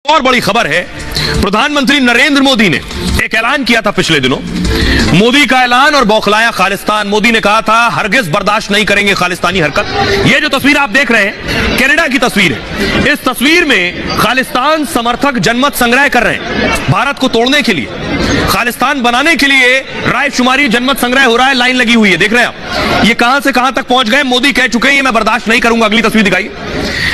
और बड़ी खबर है, प्रधानमंत्री नरेंद्र मोदी ने एक ऐलान किया था पिछले दिनों। मोदी का ऐलान और बौखलाया खालिस्तान। मोदी ने कहा था हरगिज बर्दाश्त नहीं करेंगे खालिस्तानी हरकत। ये जो तस्वीर आप देख रहे हैं कनाडा की तस्वीर है। इस तस्वीर में खालिस्तान समर्थक जनमत संग्रह कर रहे हैं भारत को तोड़ने के लिए, खालिस्तान बनाने के लिए रायशुमारी जनमत संग्रह हो रहा है। लाइन लगी हुई है, देख रहे हैं आप। ये कहां से कहां तक पहुंच गए। मोदी कह चुके हैं ये मैं बर्दाश्त नहीं करूंगा। अगली तस्वीर दिखाइए।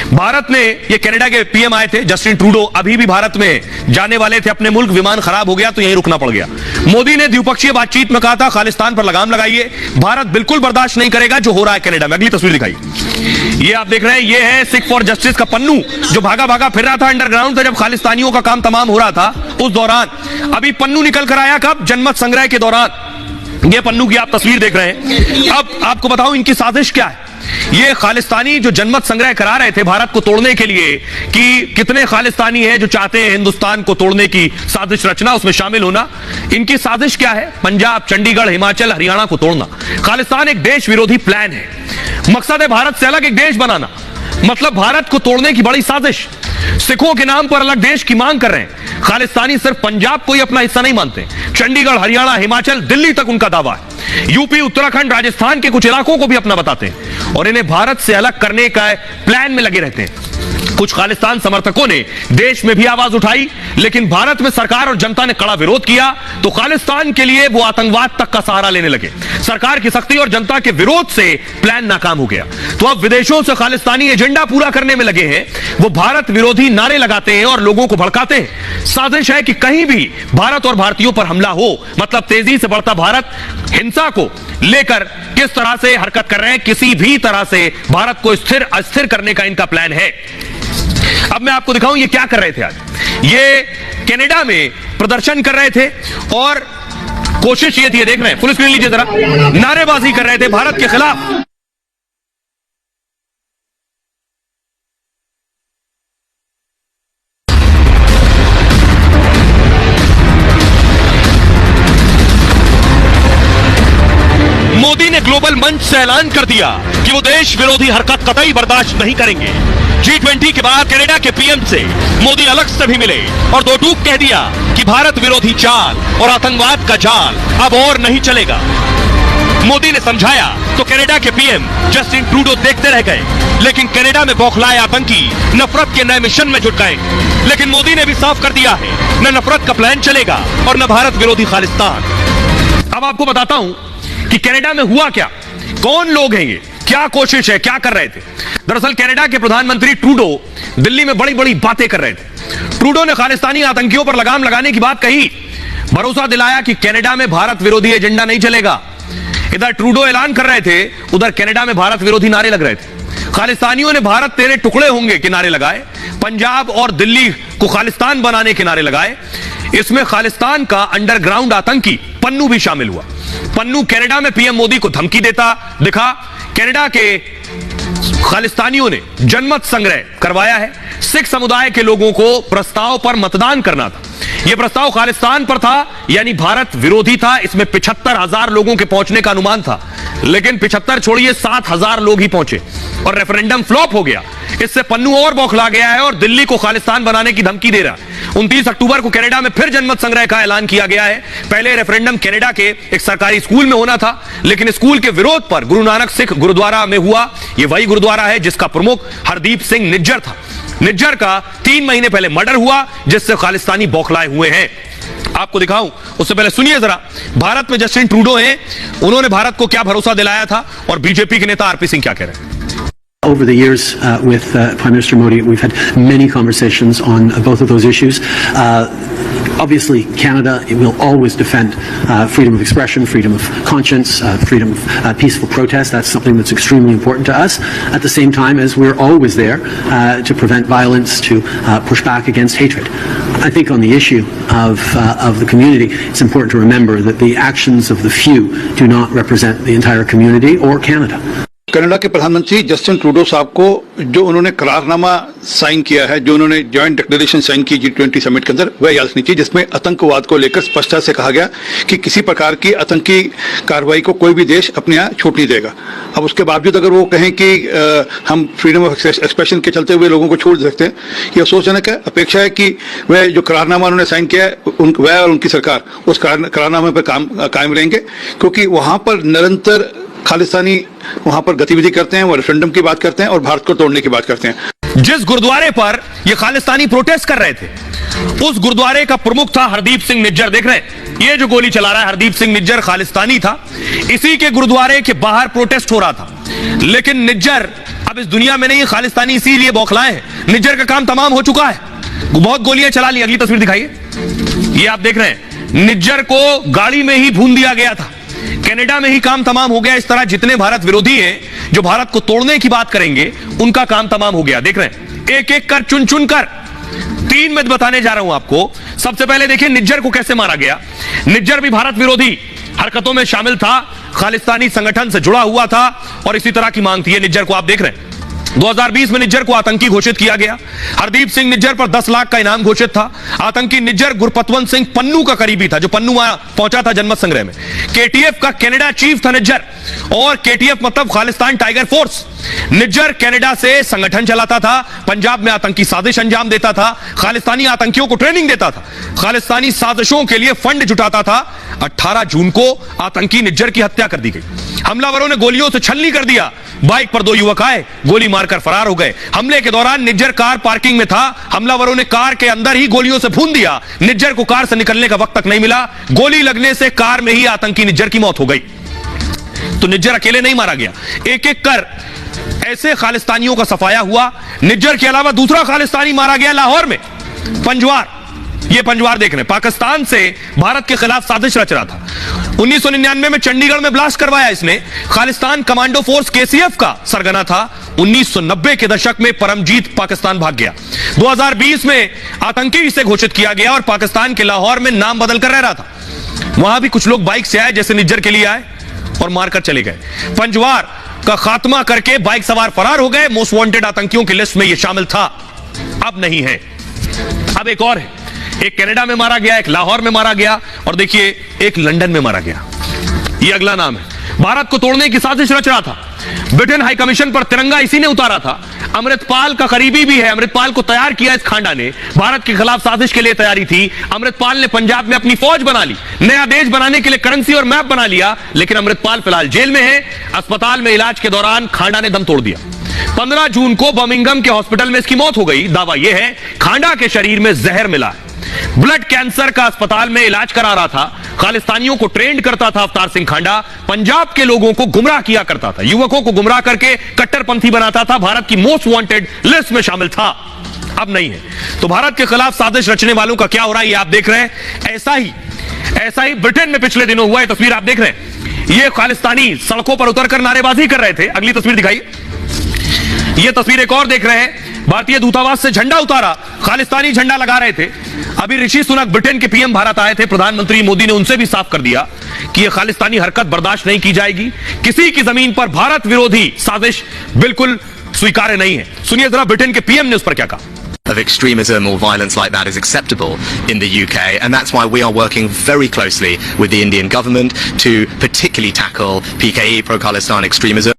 भारत ने, ये कनाडा के पीएम आए थे जस्टिन ट्रूडो, अभी भी भारत में जाने वाले थे अपने मुल्क, विमान खराब हो गया तो यहीं रुकना पड़ गया। मोदी ने द्विपक्षीय बातचीत में कहा था खालिस्तान पर लगाम लगाइए, भारत बिल्कुल बर्दाश्त नहीं करेगा जो हो रहा है कनाडा में। अगली तस्वीर दिखाइए। ये आप देख रहे हैं, ये है सिख फॉर जस्टिस का पन्नू जो भागा भागा फिर रहा था अंडरग्राउंड से जब खालिस्तानियों का काम तमाम हो रहा था उस दौरान। अभी पन्नू निकल कर आया कब? जनमत संग्रह के दौरान। ये पन्नू की आप तस्वीर देख रहे हैं। अब आपको बताऊं इनकी साजिश क्या है। ये खालिस्तानी जो जनमत संग्रह करा रहे थे भारत को तोड़ने के लिए कि कितने खालिस्तानी हैं जो चाहते हैं हिंदुस्तान को तोड़ने की साजिश रचना, उसमें शामिल होना। इनकी साजिश क्या है? पंजाब, चंडीगढ़, हिमाचल, हरियाणा को तोड़ना। खालिस्तान एक देश विरोधी प्लान है। मकसद है भारत से अलग एक देश बनाना, मतलब भारत को तोड़ने की बड़ी साजिश। सिखों के नाम पर अलग देश की मांग कर रहे हैं। खालिस्तानी सिर्फ पंजाब को ही अपना हिस्सा नहीं मानते, चंडीगढ़, हरियाणा, हिमाचल, दिल्ली तक उनका दावा है। यूपी, उत्तराखंड, राजस्थान के कुछ इलाकों को भी अपना बताते हैं और इन्हें भारत से अलग करने का प्लान में लगे रहते हैं। कुछ खालिस्तान समर्थकों ने देश में भी आवाज उठाई, लेकिन भारत में सरकार और जनता ने कड़ा विरोध किया तो खालिस्तान के लिए वो आतंकवाद तक का सहारा लेने लगे। सरकार की सख्ती और जनता के विरोध से प्लान नाकाम हो गया। तो अब विदेशों से खालिस्तानी एजेंडा पूरा करने में लगे हैं। वो भारत विरोधी नारे लगाते हैं और लोगों को भड़काते हैं। साजिश है कि कहीं भी भारत और भारतीयों पर हमला हो, मतलब तेजी से बढ़ता भारत हिंसा को लेकर किस तरह से हरकत कर रहे हैं, किसी भी तरह से भारत को स्थिर अस्थिर करने का इनका प्लान है। अब मैं आपको दिखाऊं ये क्या कर रहे थे। आज ये कनाडा में प्रदर्शन कर रहे थे और कोशिश ये थी, देख रहे हैं, फुल स्क्रीन लीजिए जरा, नारेबाजी कर रहे थे भारत के खिलाफ। मोदी ने ग्लोबल मंच से ऐलान कर दिया कि वो देश विरोधी हरकत कतई बर्दाश्त नहीं करेंगे। G20 के बाद कनाडा के पीएम से मोदी अलग से भी मिले और दो टूक कह दिया कि भारत विरोधी चाल और आतंकवाद का जाल अब और नहीं चलेगा। मोदी ने समझाया तो कनाडा के पीएम जस्टिन ट्रूडो देखते रह गए, लेकिन कनाडा में बौखलाए आतंकी नफरत के नए मिशन में जुट गए। लेकिन मोदी ने भी साफ कर दिया है न नफरत का प्लान चलेगा और न भारत विरोधी खालिस्तान। अब आपको बताता हूं कि कनाडा में हुआ क्या, कौन लोग हैं ये, क्या कोशिश है, क्या कर रहे थे। दरअसल कनाडा के प्रधानमंत्री ट्रूडो दिल्ली में बड़ी बड़ी बातें कर रहे थे। ट्रूडो ने खालिस्तानी आतंकियों पर लगाम लगाने की बात कही, भरोसा दिलाया कि कनाडा में भारत विरोधी एजेंडा नहीं चलेगा। इधर ट्रूडो ऐलान कर रहे थे, उधर कनाडा में भारत विरोधी नारे लग रहे थे। खालिस्तानियों ने भारत तेरे टुकड़े होंगे के नारे लगाए, पंजाब और दिल्ली को खालिस्तान बनाने के नारे लगाए। इसमें खालिस्तान का अंडरग्राउंड आतंकी पन्नू भी शामिल हुआ। पन्नू कनाडा में पीएम मोदी को धमकी देता दिखा। कनाडा के खालिस्तानियों ने जनमत संग्रह करवाया है। सिख समुदाय के लोगों को प्रस्ताव पर मतदान करना था। यह प्रस्ताव खालिस्तान पर था, यानी भारत विरोधी था। इसमें 75,000 लोगों के पहुंचने का अनुमान था, लेकिन 75 छोड़िए 7,000 लोग ही पहुंचे और रेफरेंडम फ्लॉप हो गया। इससे पन्नू और बौखला गया है और दिल्ली को खालिस्तान बनाने की धमकी दे रहा है। 29 अक्टूबर को कनाडा में फिर जनमत संग्रह का ऐलान किया गया है। पहले रेफरेंडम कनाडा के एक सरकारी स्कूल में होना था, लेकिन स्कूल के विरोध पर गुरु नानक सिख गुरुद्वारा में हुआ। यह वही गुरुद्वारा है जिसका प्रमुख हरदीप सिंह निज्जर था। निज्जर का 3 महीने पहले मर्डर हुआ, जिससे खालिस्तानी बौखलाए हुए हैं। आपको दिखाऊं उससे पहले सुनिए जरा, भारत में जस्टिन ट्रूडो हैं, उन्होंने भारत को क्या भरोसा दिलाया था और बीजेपी के नेता आरपी सिंह क्या कह रहे हैं। Over the years with Prime Minister Modi, we've had many conversations on both of those issues. Obviously, Canada will always defend freedom of expression, freedom of conscience, freedom of peaceful protest. That's something that's extremely important to us. At the same time as we're always there to prevent violence, to push back against hatred. I think on the issue of the community, it's important to remember that the actions of the few do not represent the entire community or Canada. Canada के प्रधानमंत्री Justin Trudeau साहब को जो उन्होंने करारनामा sign किया है, जो उन्होंने जॉइंट डिक्लेरेशन साइन की G20 समिट के अंदर, वह याद रखनी चाहिए, जिसमें आतंकवाद को लेकर स्पष्टता से कहा गया कि किसी प्रकार की आतंकी कार्रवाई को कोई भी देश अपने यहाँ छूट नहीं देगा। अब उसके बावजूद अगर वो कहें कि हम फ्रीडम ऑफ एक्सप्रेशन के चलते हुए लोगों को छोड़ सकते हैं, ये अफसोसजनक है। अपेक्षा है कि वह जो करारनामा उन्होंने साइन किया है, वह और उनकी सरकार उस करारनामे पर कायम रहेंगे, क्योंकि वहां पर निरंतर खालिस्तानी वहां पर गतिविधि करते हैं, वो रेफरेंडम की बात करते हैं और भारत को तोड़ने की बात करते हैं। जिस गुरुद्वारे पर ये खालिस्तानी प्रोटेस्ट कर रहे थे, उस गुरुद्वारे का प्रमुख था हरदीप सिंह निज्जर। देख रहे हैं, ये जो गोली चला रहा है हरदीप सिंह निज्जर खालिस्तानी था। इसी के गुरुद्वारे के बाहर प्रोटेस्ट हो रहा था, लेकिन निज्जर अब इस दुनिया में नहीं है, खालिस्तानी इसीलिए बौखलाए हैं। निज्जर का काम तमाम हो चुका है, बहुत गोलियां चला ली। अगली तस्वीर दिखाइए, ये आप देख रहे हैं, निज्जर को गाड़ी में ही भून दिया गया था, कनाडा में ही काम तमाम हो गया। इस तरह जितने भारत विरोधी हैं, जो भारत को तोड़ने की बात करेंगे, उनका काम तमाम हो गया। देख रहे हैं, एक एक कर चुन चुन कर 3 में बताने जा रहा हूं आपको। सबसे पहले देखिए निज्जर को कैसे मारा गया। निज्जर भी भारत विरोधी हरकतों में शामिल था, खालिस्तानी संगठन से जुड़ा हुआ था और इसी तरह की मांग थी। निज्जर को आप देख रहे हैं, 2020 में निज्जर को आतंकी घोषित किया गया। हरदीप सिंह निज्जर पर 10 लाख का इनाम घोषित था। आतंकी निज्जर गुरपतवंत सिंह पन्नू का करीबी था, जो पन्नू वहां पहुंचा था जनमत संग्रह में। केटीएफ का कनाडा चीफ था निज्जर, और केटीएफ मतलब Khalistan tiger force. Nijjar Canada से संगठन चलाता था, पंजाब में आतंकी साजिश अंजाम देता था, खालिस्तानी आतंकियों को ट्रेनिंग देता था, खालिस्तानी साजिशों के लिए फंड जुटाता था। 18 जून को आतंकी निज्जर की हत्या कर दी गई। हमलावरों ने गोलियों से छलनी कर दिया। बाइक पर 2 युवक आए, गोली मारकर फरार हो गए। हमले के दौरान निज्जर कार पार्किंग में था, हमलावरों ने कार के अंदर ही गोलियों से भून दिया। निज्जर को कार से निकलने का वक्त तक नहीं मिला, गोली लगने से कार में ही आतंकी निज्जर की मौत हो गई। तो निज्जर अकेले नहीं मारा गया, एक एक कर ऐसे खालिस्तानियों का सफाया हुआ। निज्जर के अलावा दूसरा खालिस्तानी मारा गया लाहौर में, पंजवार। ये पंजवार देख रहे हैं, पाकिस्तान से भारत के खिलाफ साजिश रच रहा था। 1999 में चंडीगढ़ में ब्लास्ट करवाया इसने। खालिस्तान कमांडो फोर्स केसीएफ का सरगना था। 1990 के दशक में परमजीत पाकिस्तान भाग गया। 2020 में आतंकी इसे घोषित किया गया और पाकिस्तान के लाहौर में नाम बदल कर रह रहा था। वहां भी कुछ लोग बाइक से आए, जैसे निज्जर के लिए आए, और मारकर चले गए। पंजवार का खात्मा करके बाइक सवार फरार हो गए। मोस्ट वांटेड आतंकियों की लिस्ट में यह शामिल था, अब नहीं है। अब एक और है, एक कनाडा में मारा गया, एक लाहौर में मारा गया, और देखिए एक लंदन में मारा गया। ये अगला नाम है। भारत को तोड़ने की साजिश रच रहा था। ब्रिटेन हाई कमीशन पर तिरंगा इसी ने उतारा था। अमृतपाल का करीबी भी है, अमृतपाल को तैयार किया इस खांडा ने। भारत के खिलाफ साजिश के लिए तैयारी थी। अमृतपाल ने पंजाब में अपनी फौज बना ली, नया देश बनाने के लिए करेंसी और मैप बना लिया। लेकिन अमृतपाल फिलहाल जेल में है। अस्पताल में इलाज के दौरान खांडा ने दम तोड़ दिया। 15 जून को बर्मिंघम के हॉस्पिटल में इसकी मौत हो गई। दावा यह है खांडा के शरीर में जहर मिला है। ब्लड कैंसर का अस्पताल में इलाज करा रहा था। खालिस्तानियों को ट्रेंड करता था अवतार सिंह खांडा। पंजाब के लोगों को गुमराह किया करता था, युवकों को गुमराह करके कट्टरपंथी बनाता था। भारत की मोस्ट वांटेड लिस्ट में शामिल था, अब नहीं है। तो भारत के खिलाफ साजिश रचने वालों का क्या हो रहा है, ये आप देख रहे हैं। ऐसा ही ब्रिटेन में पिछले दिनों हुआ है। तस्वीर आप देख रहे हैं, ये खालिस्तानी सड़कों पर उतरकर नारेबाजी कर रहे थे। अगली तस्वीर दिखाइए। ये तस्वीर एक और देख रहे हैं, भारतीय दूतावास से झंडा उतारा, खालिस्तानी झंडा लगा रहे थे। अभी ऋषि सुनक ब्रिटेन के पीएम भारत आए थे। प्रधानमंत्री मोदी ने उनसे भी साफ कर दिया कि यह खालिस्तानी हरकत बर्दाश्त नहीं की जाएगी। किसी की जमीन पर भारत विरोधी साजिश बिल्कुल स्वीकार्य नहीं है। सुनिए जरा ब्रिटेन के पीएम ने उस पर क्या कहा। Of extremism or violence like that is acceptable in the UK, and that's why we are working very closely with the Indian government to particularly tackle PKE, pro-Khalistan extremism.